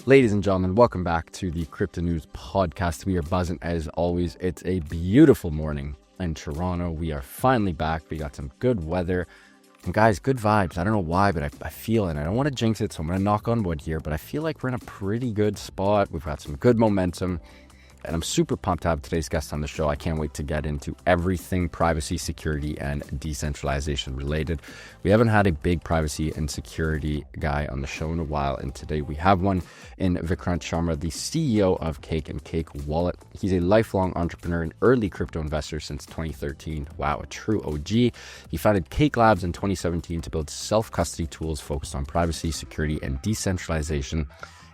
Ladies and gentlemen, welcome back to the Crypto News Podcast. We are buzzing as always. It's a beautiful morning in Toronto. We are finally back. We got some good weather. And guys, good vibes. I don't know why, but I feel it. I don't want to jinx it, so I'm going to knock on wood here. But I feel like we're in a pretty good spot. We've got some good momentum. And I'm super pumped to have today's guest on the show. I can't wait to get into everything privacy, security, and decentralization related. We haven't had a big privacy and security guy on the show in a while, and today we have one in Vikrant Sharma, the CEO of Cake and Cake Wallet. He's a lifelong entrepreneur and early crypto investor since 2013. Wow, a true OG. He founded Cake Labs in 2017 to build self-custody tools focused on privacy, security, and decentralization,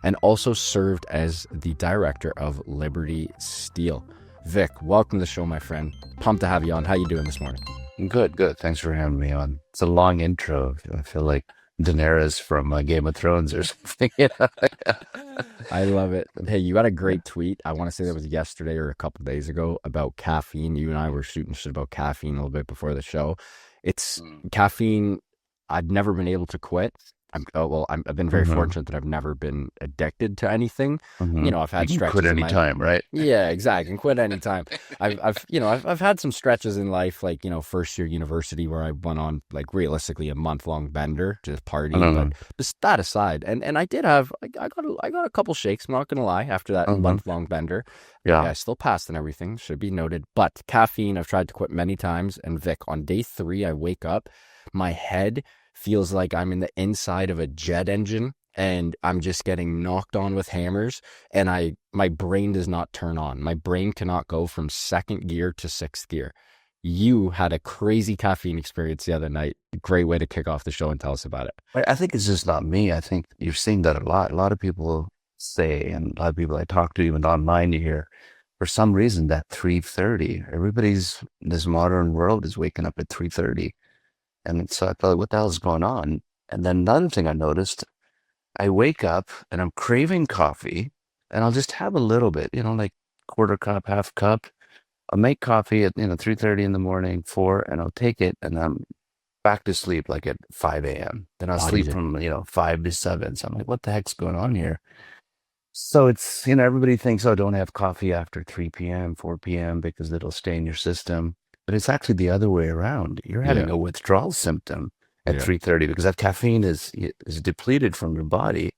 and also served as the director of Liberty Steel. Vic, welcome to the show, my friend. Pumped to have you on. How you doing this morning? Good. Thanks for having me on. It's a long intro. I feel like Daenerys from Game of Thrones or something. I love it. Hey, you had a great tweet. I want to say that was yesterday or a couple of days ago about caffeine. You and I were shooting shit about caffeine a little bit before the show. It's caffeine. I've never been able to quit. I've been very fortunate that I've never been addicted to anything. You know, I've had You can stretches quit in anytime, right? Yeah, exactly. And quit anytime. I've had some stretches in life, like, first year university where I went on like realistically a month-long bender to party. But just that aside, and I did have, I got a couple shakes, I'm not going to lie, after that month-long bender. Yeah. I still passed and everything, should be noted. But caffeine, I've tried to quit many times. And Vic, on day 3, I wake up, my head feels like I'm in the inside of a jet engine and I'm just getting knocked on with hammers, and my brain does not turn on. My brain cannot go from second gear to 6th gear. You had a crazy caffeine experience the other night. Great way to kick off the show and tell us about it. I think it's just not me. I think you're seeing that a lot. A lot of people say, and a lot of people I talk to, even online, you hear, for some reason, that 3:30, everybody's in this modern world is waking up at 3:30. And so I thought, what the hell is going on? And then another thing I noticed, I wake up and I'm craving coffee, and I'll just have a little bit, like quarter cup, half cup. I'll make coffee at 3:30 in the morning, 4, and I'll take it, and I'm back to sleep like at 5 a.m. Then I'll sleep from 5 to 7. So I'm like, what the heck's going on here? So it's, everybody thinks, oh, don't have coffee after 3 p.m., 4 p.m. because it'll stay in your system. But it's actually the other way around. You're having a withdrawal symptom at 3:30 because that caffeine is depleted from your body.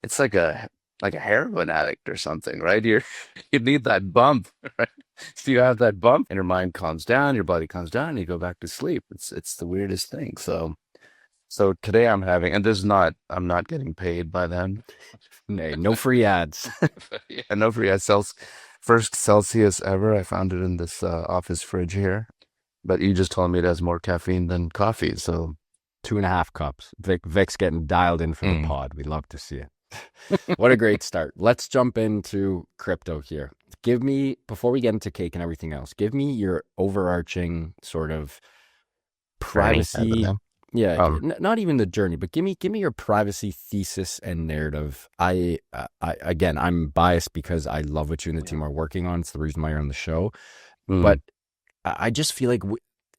It's like a heroin addict or something, right? You need that bump, right? So you have that bump, and your mind calms down, your body calms down, and you go back to sleep. It's the weirdest thing. So today I'm having, and I'm not getting paid by them. No free ads. Yeah, no free ads. First Celsius ever. I found it in this office fridge here. But you just told me it has more caffeine than coffee, so 2.5 cups. Vic's getting dialed in for the pod. We love to see it. What a great start. Let's jump into crypto here. Before we get into cake and everything else, give me your overarching sort of privacy. Not even the journey, but give me your privacy thesis and narrative. Again, I'm biased because I love what you and the team are working on. It's the reason why you're on the show. But I just feel like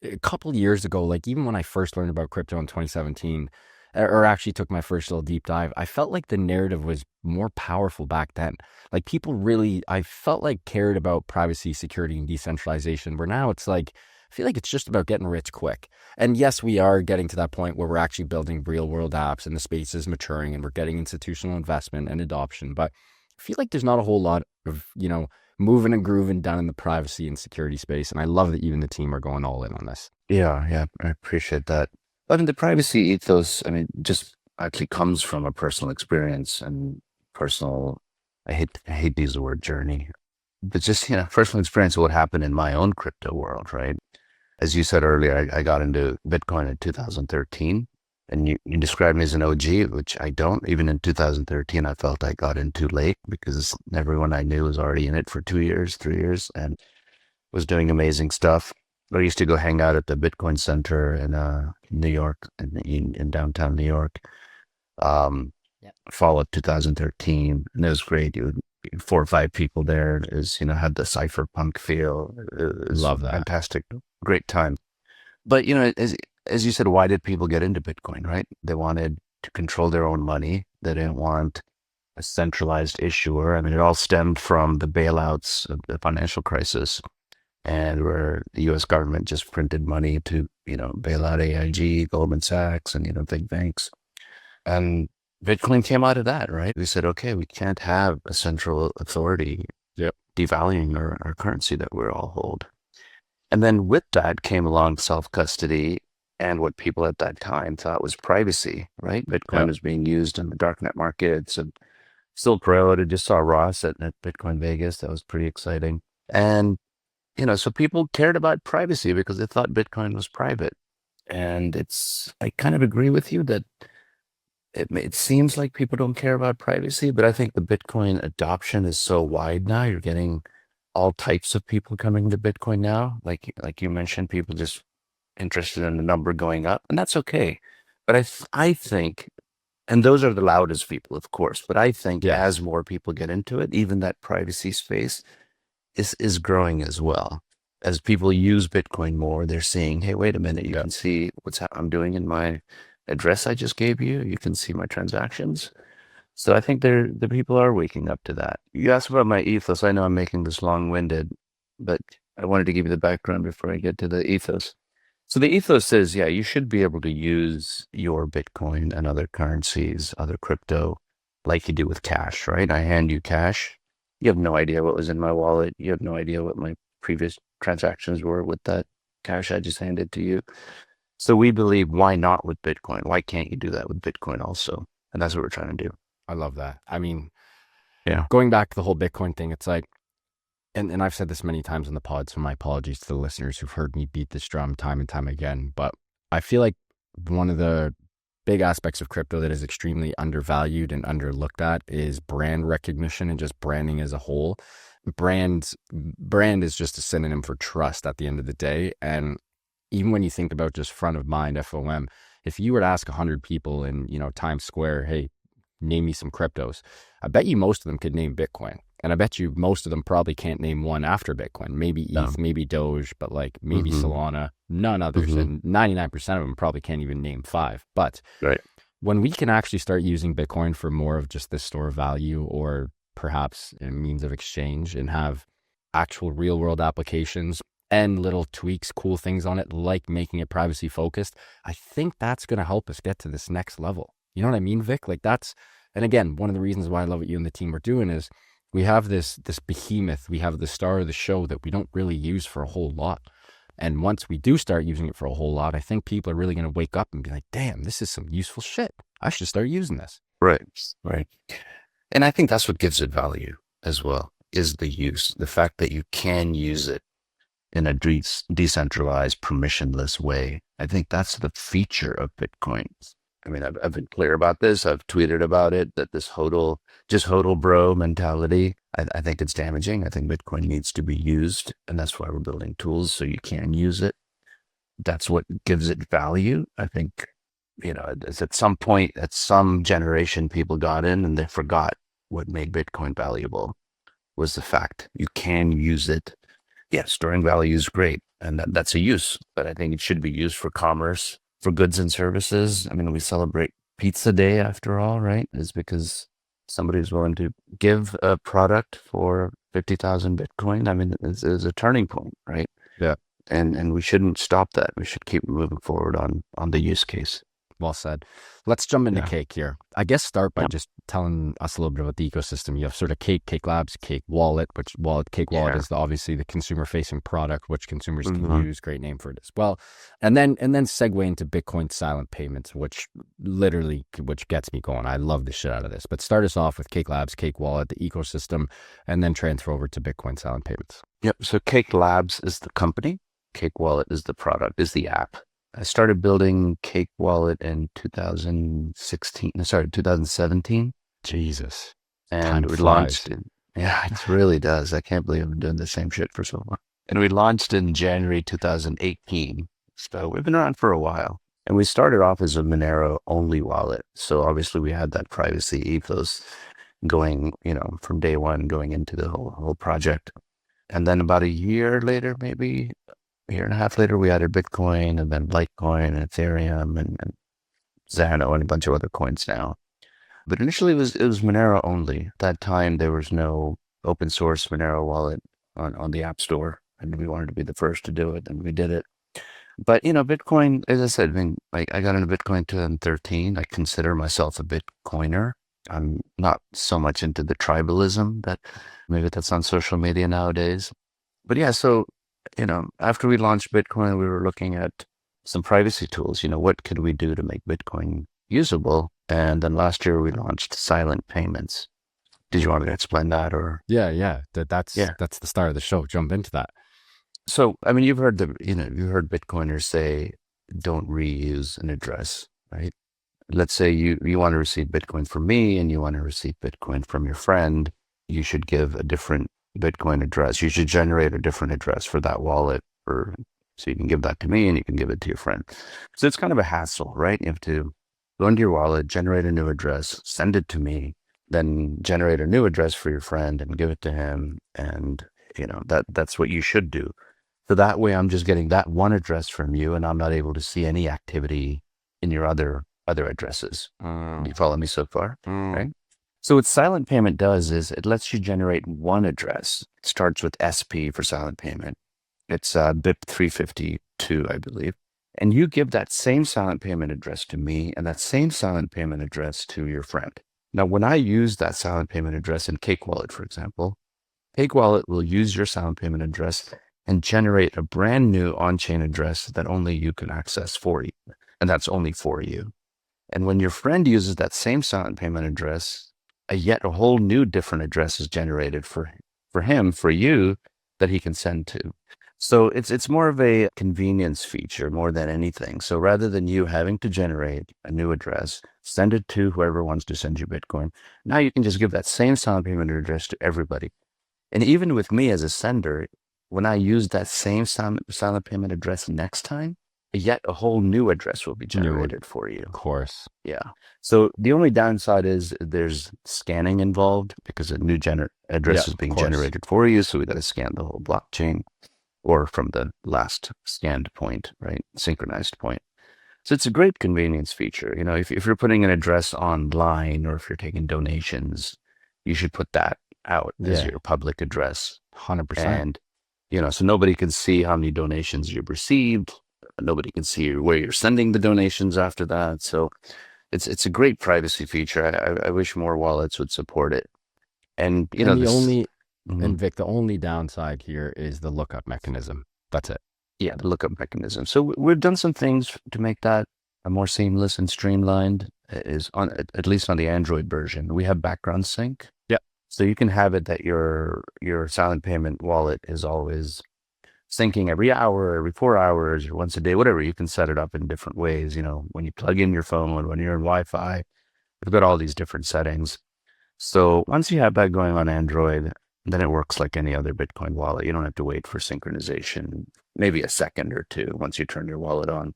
a couple years ago, like even when I first learned about crypto in 2017, or actually took my first little deep dive, I felt like the narrative was more powerful back then. Like people really, I felt like cared about privacy, security, and decentralization, where now it's like, I feel like it's just about getting rich quick. And yes, we are getting to that point where we're actually building real world apps and the space is maturing and we're getting institutional investment and adoption. But I feel like there's not a whole lot of, moving and grooving down in the privacy and security space. And I love that you and the team are going all in on this. Yeah, I appreciate that. But in the privacy ethos, just actually comes from a personal experience and personal, I hate to use the word journey, but just, personal experience of what happened in my own crypto world, right? As you said earlier, I got into Bitcoin in 2013, and you described me as an OG, which I don't. Even in 2013, I felt I got in too late because everyone I knew was already in it for 2 years, 3 years, and was doing amazing stuff. I used to go hang out at the Bitcoin Center in New York, in downtown New York. Fall of 2013, and it was great. You would 4 or 5 people there. It was, had the cypherpunk feel. It was Love that. fantastic, great time. But as you said, why did people get into Bitcoin? Right? They wanted to control their own money. They didn't want a centralized issuer. I mean, it all stemmed from the bailouts of the financial crisis, and where the U.S. government just printed money to, bail out AIG, Goldman Sachs, and big banks. And Bitcoin came out of that, right? We said, okay, we can't have a central authority Yep. devaluing our currency that we all hold. And then with that came along self-custody and what people at that time thought was privacy, right? Bitcoin Yep. was being used in the darknet markets and Silk Road. I just saw Ross at Bitcoin Vegas. That was pretty exciting. And, so people cared about privacy because they thought Bitcoin was private. And I kind of agree with you that it seems like people don't care about privacy, but I think the Bitcoin adoption is so wide now. You're getting all types of people coming to Bitcoin now. Like you mentioned, people just interested in the number going up, and that's okay. But I think, and those are the loudest people, of course. But I think as Yes. more people get into it, even that privacy space is growing as well. As people use Bitcoin more, they're seeing, hey, wait a minute, you Yep. can see I'm doing in my address I just gave you. You can see my transactions. So I think the people are waking up to that. You asked about my ethos. I know I'm making this long-winded, but I wanted to give you the background before I get to the ethos. So the ethos says, yeah, you should be able to use your Bitcoin and other currencies, other crypto, like you do with cash, right? I hand you cash. You have no idea what was in my wallet. You have no idea what my previous transactions were with that cash I just handed to you. So we believe, why not with Bitcoin? Why can't you do that with Bitcoin also? And that's what we're trying to do. I love that. I mean, Yeah. going back to the whole Bitcoin thing, it's like, and I've said this many times on the pod, so my apologies to the listeners who've heard me beat this drum time and time again. But I feel like one of the big aspects of crypto that is extremely undervalued and underlooked at is brand recognition and just branding as a whole. Brand is just a synonym for trust at the end of the day. And even when you think about just front of mind FOM, if you were to ask 100 people in, Times Square, hey, name me some cryptos, I bet you most of them could name Bitcoin. And I bet you most of them probably can't name one after Bitcoin. Maybe No. ETH, maybe Doge, but like maybe Mm-hmm. Solana, none others. Mm-hmm. And 99% of them probably can't even name five. But Right. when we can actually start using Bitcoin for more of just this store of value or perhaps a means of exchange and have actual real world applications and little tweaks, cool things on it, like making it privacy focused, I think that's going to help us get to this next level. You know what I mean, Vic? Like and again, one of the reasons why I love what you and the team are doing is we have this behemoth, we have the star of the show that we don't really use for a whole lot. And once we do start using it for a whole lot, I think people are really going to wake up and be like, damn, this is some useful shit. I should start using this. Right. Right. And I think that's what gives it value as well, is the use, the fact that you can use it in a decentralized, permissionless way. I think that's the feature of Bitcoin. I mean, I've been clear about this. I've tweeted about it, that this just hodl bro mentality, I think it's damaging. I think Bitcoin needs to be used. And that's why we're building tools so you can use it. That's what gives it value. I think, it's at some point, at some generation, people got in and they forgot what made Bitcoin valuable was the fact you can use it. Yeah, storing value is great, and that's a use, but I think it should be used for commerce, for goods and services. I mean, we celebrate Pizza Day after all, right? Is because somebody's willing to give a product for 50,000 Bitcoin. I mean, it's a turning point, right? Yeah. And we shouldn't stop that. We should keep moving forward on the use case. Well said. Let's jump into Yeah. Cake here. I guess start by Yeah. just telling us a little bit about the ecosystem. You have sort of Cake Labs, Cake Wallet, Cake Wallet Yeah. is obviously the consumer facing product, which consumers can Mhm. use. Great name for it as well. And then segue into Bitcoin silent payments, which gets me going. I love the shit out of this. But start us off with Cake Labs, Cake Wallet, the ecosystem, and then transfer over to Bitcoin silent payments. Yep. So Cake Labs is the company. Cake Wallet is the product, is the app. I started building Cake Wallet in 2017, Jesus. and Time we flies. launched in, yeah, it really does. I can't believe I'm doing the same shit for so long. And we launched in January 2018. So we've been around for a while. And we started off as a Monero only wallet. So obviously we had that privacy ethos going, from day one, going into the whole project. And then about a year later, maybe a year and a half later, we added Bitcoin and then Litecoin and Ethereum and Xano and a bunch of other coins now. But initially it was Monero only. At that time there was no open source Monero wallet on the App Store, and we wanted to be the first to do it, and we did it. But Bitcoin, as I said, I mean, like I got into Bitcoin in 2013. I consider myself a Bitcoiner. I'm not so much into the tribalism that maybe that's on social media nowadays. But yeah, so after we launched Bitcoin, we were looking at some privacy tools. What could we do to make Bitcoin usable? And then last year we launched silent payments. Did you want to explain that or? Yeah. That's Yeah. that's the start of the show. Jump into that. So, I mean, you've heard Bitcoiners say, don't reuse an address, right? Let's say you want to receive Bitcoin from me and you want to receive Bitcoin from your friend. You should give a different Bitcoin address. You should generate a different address for that wallet, so you can give that to me and you can give it to your friend. So it's kind of a hassle, right? You have to go into your wallet, generate a new address, send it to me, then generate a new address for your friend and give it to him. And that's what you should do. So that way I'm just getting that one address from you and I'm not able to see any activity in your other addresses. Mm, You follow me so far, mm. right? So what silent payment does is it lets you generate one address. It starts with SP for silent payment. It's BIP 352, I believe. And you give that same silent payment address to me and that same silent payment address to your friend. Now, when I use that silent payment address in Cake Wallet, for example, Cake Wallet will use your silent payment address and generate a brand new on-chain address that only you can access for you. And that's only for you. And when your friend uses that same silent payment address, yet a whole new different address is generated for him, for you, that he can send to. So it's more of a convenience feature more than anything. So rather than you having to generate a new address, send it to whoever wants to send you Bitcoin, now you can just give that same silent payment address to everybody. And even with me as a sender, when I use that same silent payment address next time, yet a whole new address will be New, of generated for you. course. Yeah. So the only downside is there's scanning involved because a new Yeah, address is of being course. generated for you. So we got to scan the whole blockchain or from the last scanned point, right? Synchronized point. So it's a great convenience feature. If you're putting an address online or if you're taking donations, you should put that out as Yeah, your public address. 100%. And, so nobody can see how many donations you've received. Nobody can see where you're sending the donations after that. So it's a great privacy feature. I wish more wallets would support it. And, And this, and mhm, Vic, the only downside here is the lookup mechanism. That's it. yeah, the lookup mechanism. So we've done some things to make that more seamless and streamlined. Is on at least on the Android version. We have background sync. Yep. So you can have it that your silent payment wallet is always syncing every hour, every 4 hours, or once a day, whatever. You can set it up in different ways. When you plug in your phone, when you're in Wi-Fi, we've got all these different settings. So once you have that going on Android, then it works like any other Bitcoin wallet. You don't have to wait for synchronization, maybe a second or two once you turn your wallet on.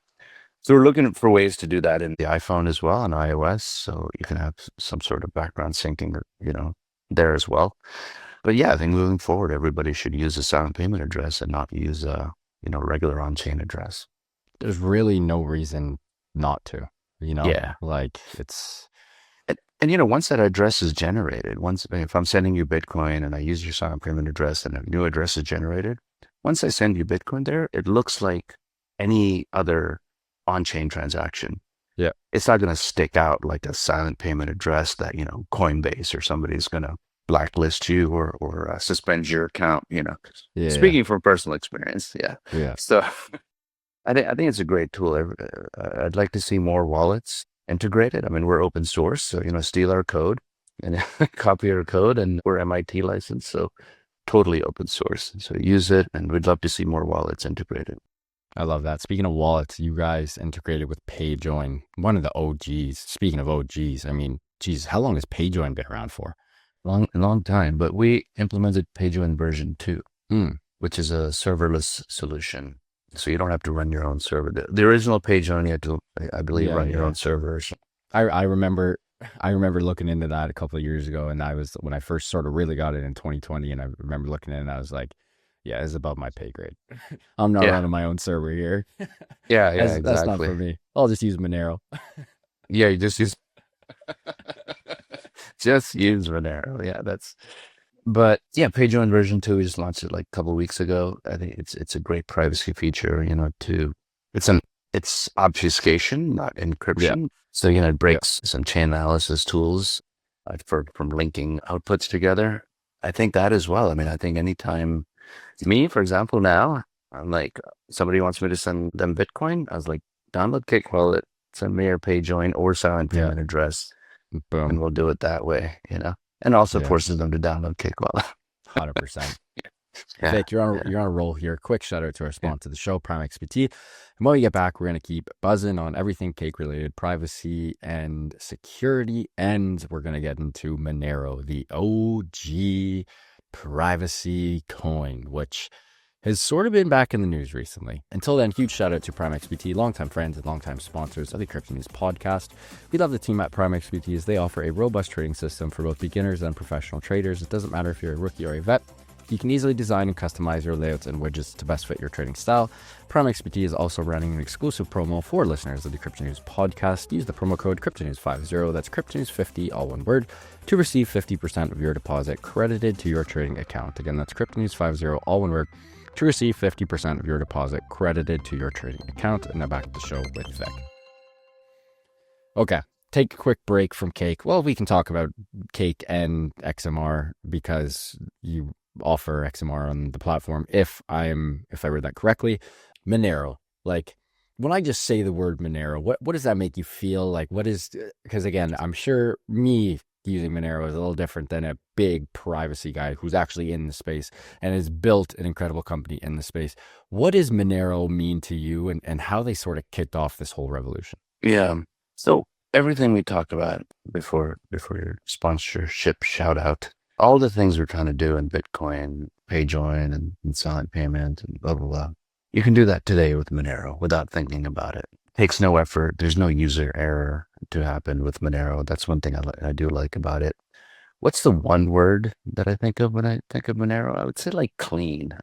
So we're looking for ways to do that in the iPhone as well, on iOS, so you can have some sort of background syncing, there as well. But yeah, I think moving forward, everybody should use a silent payment address and not use a regular on-chain address. There's really no reason not to, Yeah, like it's, and once that address is generated, if I'm sending you Bitcoin and I use your silent payment address and a new address is generated, once I send you Bitcoin there, it looks like any other on-chain transaction. yeah, It's not going to stick out like a silent payment address that, Coinbase or somebody's going to blacklist you or suspend your account, yeah, Speaking from personal experience. Yeah. yeah. So I think it's a great tool. I'd like to see more wallets integrated. I mean, we're open source, so, steal our code and copy our code, and we're MIT licensed. So totally open source. So use it, and we'd love to see more wallets integrated. I love that. Speaking of wallets, you guys integrated with Payjoin, one of the OGs. Speaking of OGs, I mean, geez, how long has Payjoin been around for? Long time, but we implemented Pagewin version 2, Hmm. which is a serverless solution. So you don't have to run your own server. The original Pagewin, you had to, I believe, Yeah, run your yeah. own servers. I remember I remember looking into that a couple of years ago, and I was when I first sort of really got it in 2020, and I remember looking at it and I was like, yeah, it's above my pay grade. I'm not Yeah, running my own server here. yeah, That's not for exactly. me. I'll just use Monero. Yeah, you just use. Just use Monero. Yeah, but yeah, Payjoin version 2, we just launched it like a couple of weeks ago. I think it's a great privacy feature, it's an it's obfuscation, not Yeah, encryption. So, it yeah, breaks some chain analysis tools for from linking outputs together. I think that as well. I mean, I think anytime me, for example, now I'm like somebody wants me to send them Bitcoin, I was like, download Cake Wallet, send me your Payjoin or silent yeah. payment address, and Boom. we'll do it that way. And also Yeah, forces them to download Cake Wallet. 100%. Yeah, Vic, you're on a roll here. Quick shout out to our yeah, sponsor, the show, Prime XPT. And when we get back, we're going to keep buzzing on everything cake related, privacy and security. And we're going to get into Monero, the OG privacy coin, which has sort of been back in the news recently. Until then, huge shout out to Prime XPT, longtime friends and longtime sponsors of the Crypto News podcast. We love the team at Prime XPT as they offer a robust trading system for both beginners and professional traders. It doesn't matter if you're a rookie or a vet. You can easily design and customize your layouts and widgets to best fit your trading style. Prime XPT is also running an exclusive promo for listeners of the Crypto News podcast. Use the promo code CryptoNews50, that's CryptoNews50, all one word, to receive 50% of your deposit credited to your trading account. Again, that's CryptoNews50, all one word, to receive 50% of your deposit credited to your trading account. And now back to the show with Vic. Okay, take a quick break from Cake. Well, we can talk about Cake and XMR because you offer XMR on the platform. If I read that correctly, Monero. Like, when I just say the word Monero, what does that make you feel? Like, because again, I'm sure me using Monero is a little different than a big privacy guy who's actually in the space and has built an incredible company in the space. What does Monero mean to you, and how they sort of kicked off this whole revolution? yeah. So everything we talked about before your sponsorship shout out, all the things we're trying to do in Bitcoin, Payjoin, and silent payment, and blah blah blah. You can do that today with Monero without thinking about it. Takes no effort. There's no user error to happen with Monero. That's one thing I do like about it. What's the one word that I think of when I think of Monero? I would say like clean.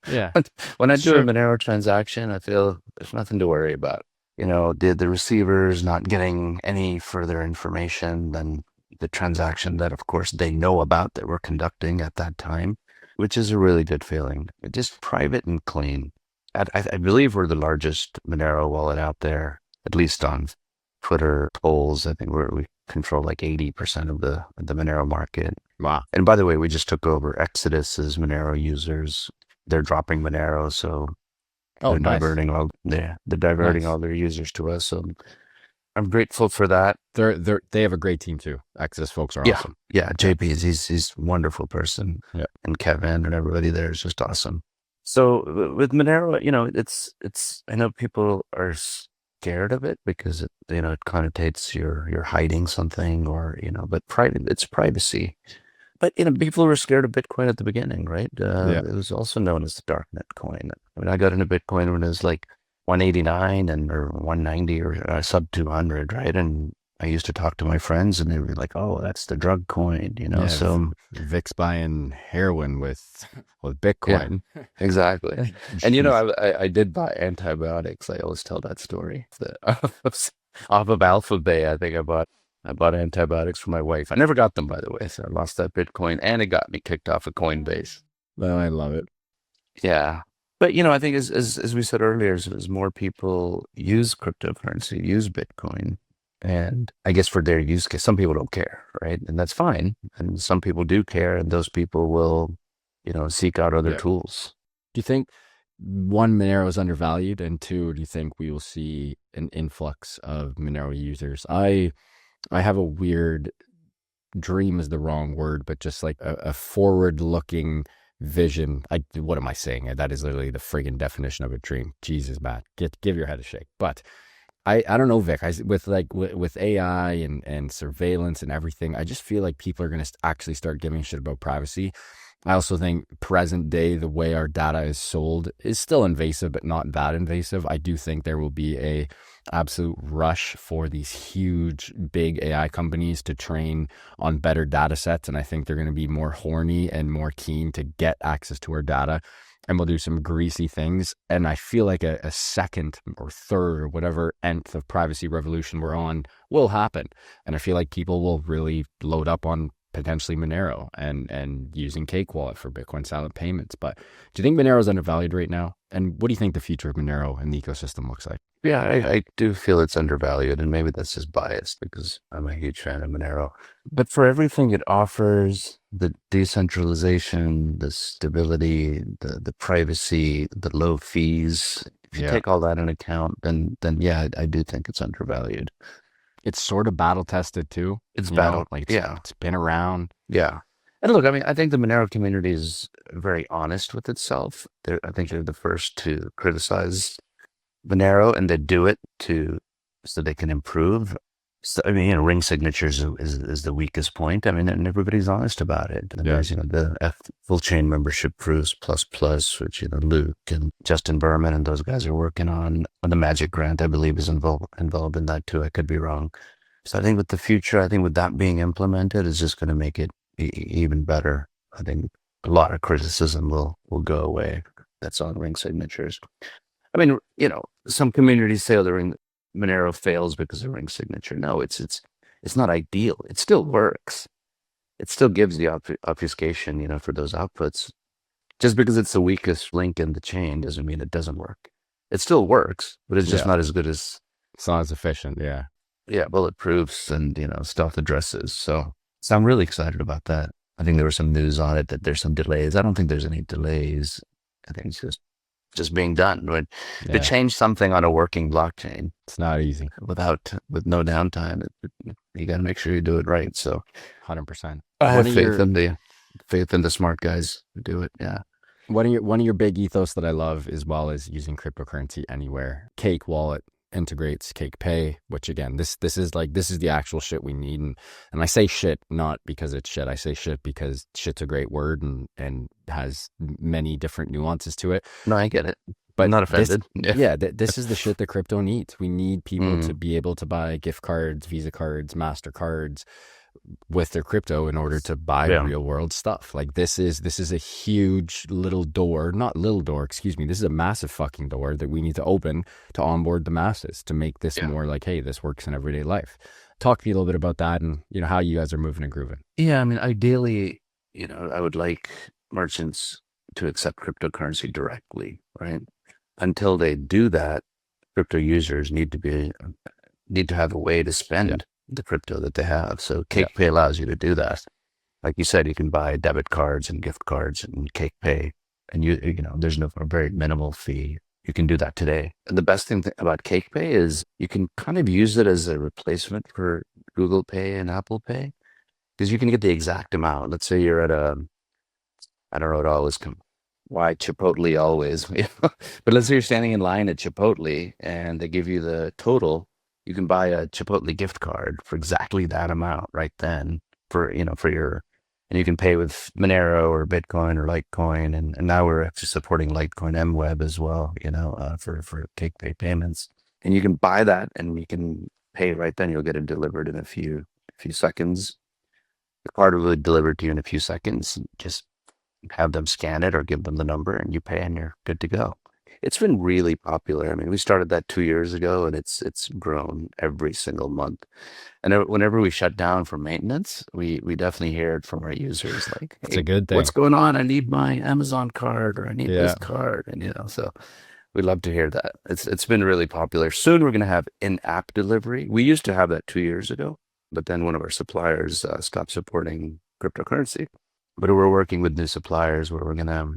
Yeah, When I do a sure. Monero transaction, I feel there's nothing to worry about. The receiver's not getting any further information than the transaction that, of course, they know about that we're conducting at that time, which is a really good feeling. Just private and clean. I believe we're the largest Monero wallet out there, at least on Twitter polls. I think we control like 80% of the Monero market. Wow. And by the way, we just took over Exodus's Monero users. They're dropping Monero, so Oh, they're nice. diverting Nice. all their users to us. So I'm grateful for that. They have a great team too. Exodus folks are Yeah, awesome. yeah. Yeah. JP he's a wonderful person, Yeah. and Kevin and everybody there is just awesome. So with Monero, it's I know people are scared of it because it connotates you're hiding something, or but it's privacy. But people were scared of Bitcoin at the beginning, right? Yeah. It was also known as the darknet coin. I mean, I got into Bitcoin when it was like 189 or 190 or sub 200, right? And I used to talk to my friends, and they were like, "Oh, that's the drug coin," Yeah. So Vic's buying heroin with yeah, Bitcoin. exactly. And Jeez. I did buy antibiotics. I always tell that story. Off of Alpha Bay, I think I bought antibiotics for my wife. I never got them, by the way, so I lost that Bitcoin, and it got me kicked off of Coinbase. Well, I love it. Yeah. But I think as we said earlier, as more people use cryptocurrency, use Bitcoin, and I guess for their use case, some people don't care, right? And that's fine. And some people do care, and those people will, seek out other Yeah. tools. Do you think, one, Monero is undervalued, and two, do you think we will see an influx of Monero users? I have a weird dream is the wrong word, but just like a forward-looking vision. What am I saying? That is literally the friggin' definition of a dream. Jesus, Matt, give your head a shake. But I don't know, Vic. With AI and surveillance and everything, I just feel like people are going to actually start giving a shit about privacy. I also think present day, the way our data is sold is still invasive, but not that invasive. I do think there will be a absolute rush for these huge, big AI companies to train on better data sets. And I think they're going to be more horny and more keen to get access to our data. and we'll do some greasy things. And I feel like a second or third or whatever nth of privacy revolution we're on will happen. And I feel like people will really load up on potentially Monero and using Cake Wallet for Bitcoin silent payments. But do you think Monero is undervalued right now? And what do you think the future of Monero and the ecosystem looks like? Yeah, I do feel it's undervalued, and maybe that's just biased because I'm a huge fan of Monero. But for everything it offers, the decentralization, the stability, the privacy, the low fees, if you Yeah. take all that into account, then yeah, I do think it's undervalued. It's sort of battle tested too, It's you know, battle. like Yeah, it's been around. yeah. And look, I mean, I think the Monero community is very honest with itself. I think they're the first to criticize Monero, and they do it to so they can improve. So, I mean, ring signatures is the weakest point. I mean, and everybody's honest about it. And Yeah. there's, the full chain membership proofs plus, which, Luke and Justin Berman and those guys are working on the Magic Grant, I believe, is involved in that too. I could be wrong. So I think with the future, I think with that being implemented, is just going to make it even better. I think a lot of criticism will go away. That's on ring signatures. I mean, some communities say the ring Monero fails because of ring signature. No, it's not ideal. It still works. It still gives the obfuscation, for those outputs. Just because it's the weakest link in the chain doesn't mean it doesn't work. It still works, but it's just Yeah. not as good as It's not as efficient. Yeah. bulletproofs and stealth addresses. So I'm really excited about that. I think there was some news on it that there's some delays. I don't think there's any delays. I think it's just being done. When to Yeah. change something on a working blockchain It's not easy. with no downtime, you got to make sure you do it right. So 100%. I have One of faith in the smart guys who do it. Yeah. one of your big ethos that I love as well is using cryptocurrency anywhere. Cake Wallet integrates Cake Pay, which again, this is the actual shit we need. And I say shit not because it's shit. I say shit because shit's a great word and has many different nuances to it. No, I get it. But I'm not offended. This is the shit that crypto needs. We need people to be able to buy gift cards, Visa cards, MasterCards with their crypto in order to buy real world stuff. Like this is a huge not little door, excuse me. This is a massive fucking door that we need to open to onboard the masses to make this more like, hey, this works in everyday life. Talk to me a little bit about that and, how you guys are moving and grooving. Yeah. I mean, ideally, I would like merchants to accept cryptocurrency directly, right? Until they do that, crypto users need to have a way to spend the crypto that they have. So Cake Pay allows you to do that. Like you said, you can buy debit cards and gift cards and Cake Pay, and there's a very minimal fee. You can do that today. And the best thing about Cake Pay is you can kind of use it as a replacement for Google Pay and Apple Pay, because you can get the exact amount. Let's say you're at I don't know, it always why Chipotle always, but let's say you're standing in line at Chipotle and they give you the total. You can buy a Chipotle gift card for exactly that amount right then and you can pay with Monero or Bitcoin or Litecoin. And now we're actually supporting Litecoin MWeb as well, for Cake Pay payments. And you can buy that and you can pay right then. You'll get it delivered in a few seconds. The card will be delivered to you in a few seconds. Just have them scan it or give them the number and you pay and you're good to go. It's been really popular. I mean, we started that 2 years ago and it's grown every single month. And whenever we shut down for maintenance, we definitely hear it from our users like, It's a good thing. What's going on? I need my Amazon card or I need this card. And, so we love to hear that. It's been really popular. Soon we're going to have in-app delivery. We used to have that 2 years ago, but then one of our suppliers stopped supporting cryptocurrency. But we're working with new suppliers where we're going to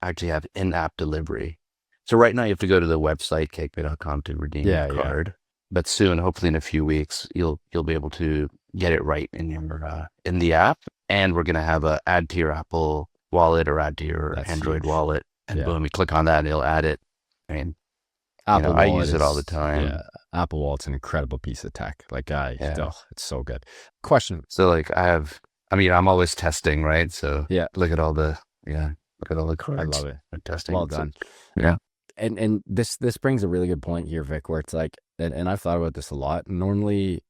actually have in-app delivery. So right now you have to go to the website, cakepay.com, to redeem your card. But soon, hopefully in a few weeks, you'll be able to get it right in in the app. And we're going to have a add to your Apple wallet or add to your Android wallet. And boom, you click on that and it'll add it. I mean, Apple I use it all the time. Yeah, Apple Wallet's an incredible piece of tech. Like, it's so good. Question. So like I'm always testing, right? So look at all the cards. I love it. Testing. Well done. Yeah. And this brings a really good point here, Vic, where it's like, and I've thought about this a lot. Normally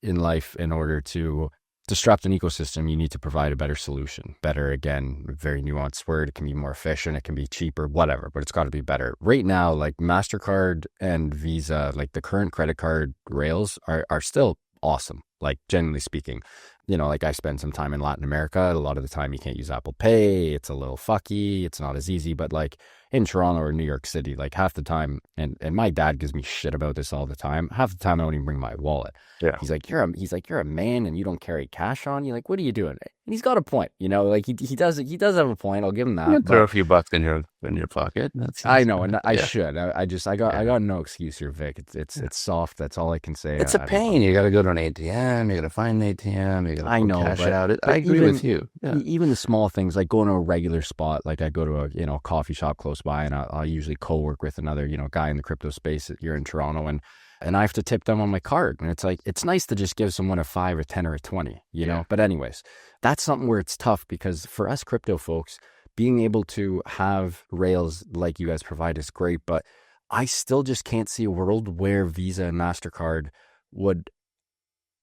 in life, in order to disrupt an ecosystem, you need to provide a better solution. Better, again, very nuanced word. It can be more efficient, it can be cheaper, whatever, but it's got to be better. Right now, like MasterCard and Visa, like the current credit card rails are still awesome, like generally speaking. Like I spend some time in Latin America. A lot of the time you can't use Apple Pay. It's a little fucky. It's not as easy. But like in Toronto or New York City, like half the time, and my dad gives me shit about this all the time. Half the time I don't even bring my wallet. Yeah. He's like, you're a man and you don't carry cash on you. Like, what are you doing? And he's got a point. Like he does have a point. I'll give him that. You throw a few bucks in your pocket. I know, and I should. I got no excuse here, Vic. It's soft. That's all I can say. It's a pain. You got to go to an ATM. You got to find an ATM. You got to cash out. I agree with you. Yeah. Even the small things, like going to a regular spot, like I go to a coffee shop close by, and I'll usually co-work with another guy in the crypto space here in Toronto, and I have to tip them on my card. And it's like, it's nice to just give someone a 5, a 10, or a 20, know? But anyways, that's something where it's tough, because for us crypto folks, being able to have rails like you guys provide is great, but I still just can't see a world where Visa and MasterCard would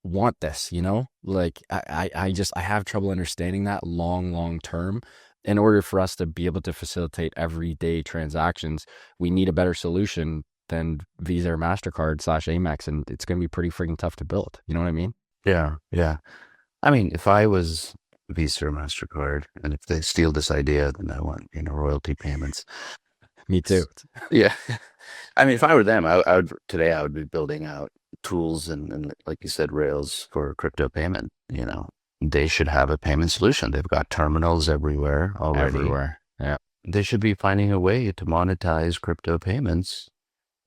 want this, Like I have trouble understanding that long term. In order for us to be able to facilitate everyday transactions, we need a better solution than Visa or MasterCard / Amex, and it's going to be pretty freaking tough to build. You know what I mean? Yeah. I mean, if I was Visa or MasterCard, and if they steal this idea, then I want, royalty payments. Me too. Yeah. I mean, if I were them, I would be building out tools and like you said, rails for crypto payment. They should have a payment solution. They've got terminals everywhere already. Everywhere. Yeah. They should be finding a way to monetize crypto payments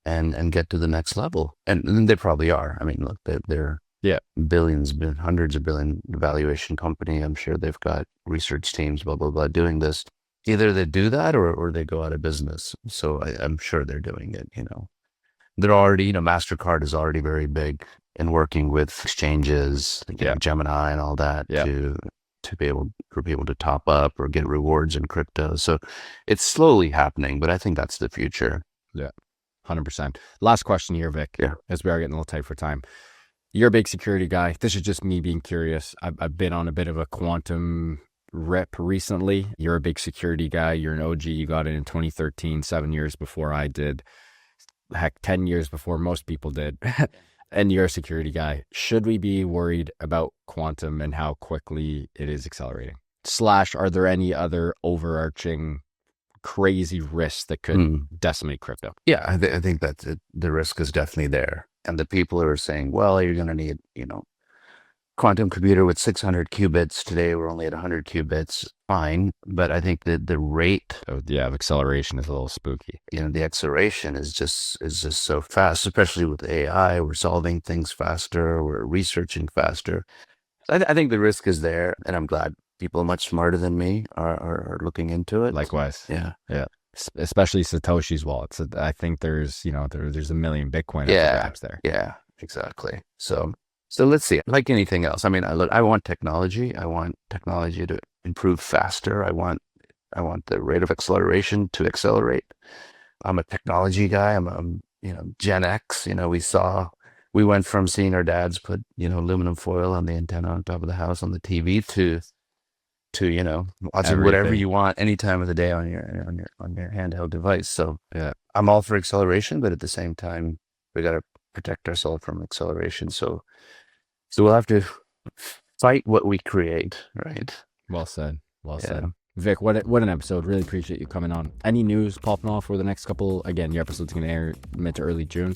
and get to the next level. And they probably are. I mean, look, they're billions, hundreds of billion valuation company. I'm sure they've got research teams, blah, blah, blah, doing this. Either they do that or they go out of business. So I'm sure they're doing it, They're already, MasterCard is already very big in working with exchanges, like Gemini and all that to be able for people to top up or get rewards in crypto. So it's slowly happening, but I think that's the future. Yeah, 100%. Last question here, Vic, as we are getting a little tight for time. You're a big security guy. This is just me being curious. I've been on a bit of a quantum rip recently. You're a big security guy. You're an OG. You got it in 2013, 7 years before I did. Heck, 10 years before most people did. And you're a security guy. Should we be worried about quantum and how quickly it is accelerating? / are there any other overarching crazy risks that could decimate crypto? Yeah, I think that the risk is definitely there. And the people who are saying, well, you're going to need, quantum computer with 600 qubits. Today, we're only at 100 qubits. Fine. But I think that the rate of acceleration is a little spooky. The acceleration is just so fast, especially with AI. We're solving things faster. We're researching faster. So I think the risk is there. And I'm glad people much smarter than me are looking into it. Likewise. Yeah. Especially Satoshi's wallets. I think there's, there's a million Bitcoin grabs there. Yeah, exactly. So let's see. Like anything else, I mean, I want technology. I want technology to improve faster. I want the rate of acceleration to accelerate. I'm a technology guy. I'm Gen X. We went from seeing our dads put, aluminum foil on the antenna on top of the house on the TV to watching whatever you want any time of the day on your handheld device. So I'm all for acceleration, but at the same time, we got to protect ourselves from acceleration. So we'll have to fight what we create, right? Well said. Vic, what an episode. Really appreciate you coming on. Any news popping off for the next couple? Again, your episode's going to air mid to early June.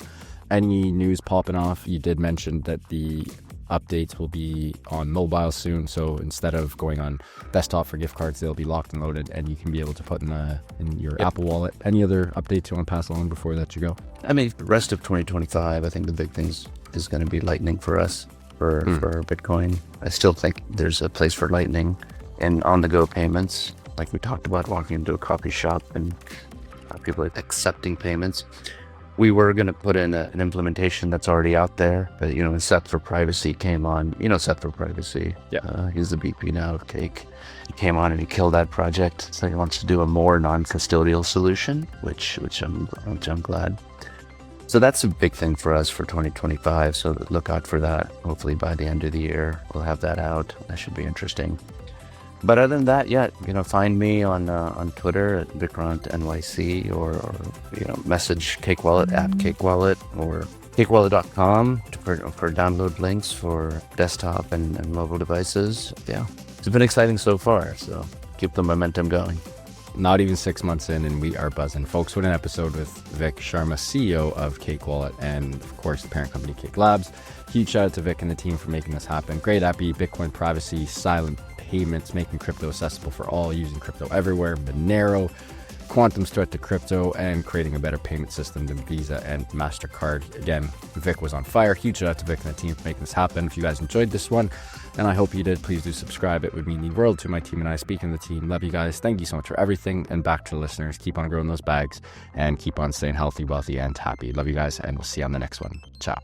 Any news popping off? You did mention that the updates will be on mobile soon, so instead of going on desktop for gift cards, they'll be locked and loaded, and you can be able to put in your Apple Wallet. Any other updates you want to pass along before we let you go? I mean, the rest of 2025, I think the big things is going to be Lightning for us for Bitcoin. I still think there's a place for Lightning and on-the-go payments, like we talked about, walking into a coffee shop and people accepting payments. We were going to put in an implementation that's already out there, but when Seth for Privacy came on, Seth for Privacy. Yeah, he's the VP now of Cake. He came on and he killed that project. So he wants to do a more non-custodial solution, which I'm glad. So that's a big thing for us for 2025. So look out for that. Hopefully by the end of the year, we'll have that out. That should be interesting. But other than that, yeah, find me on Twitter at Vikrant NYC or message Cake Wallet at Cake Wallet or cakewallet.com for download links for desktop and mobile devices. Yeah, it's been exciting so far. So keep the momentum going. Not even 6 months in, and we are buzzing. Folks, what an episode with Vic Sharma, CEO of Cake Wallet, and of course, the parent company, Cake Labs. Huge shout out to Vic and the team for making this happen. Great API, Bitcoin privacy, silent payments, making crypto accessible for all, using crypto everywhere, Monero, quantum threat to crypto, and creating a better payment system than Visa and MasterCard. Again, Vic was on fire. Huge shout out to Vic and the team for making this happen. If you guys enjoyed this one, and I hope you did, please do subscribe. It would mean the world to my team and I. Speaking of the team, love you guys. Thank you so much for everything. And back to the listeners, keep on growing those bags and keep on staying healthy, wealthy, and happy. Love you guys, and we'll see you on the next one. Ciao.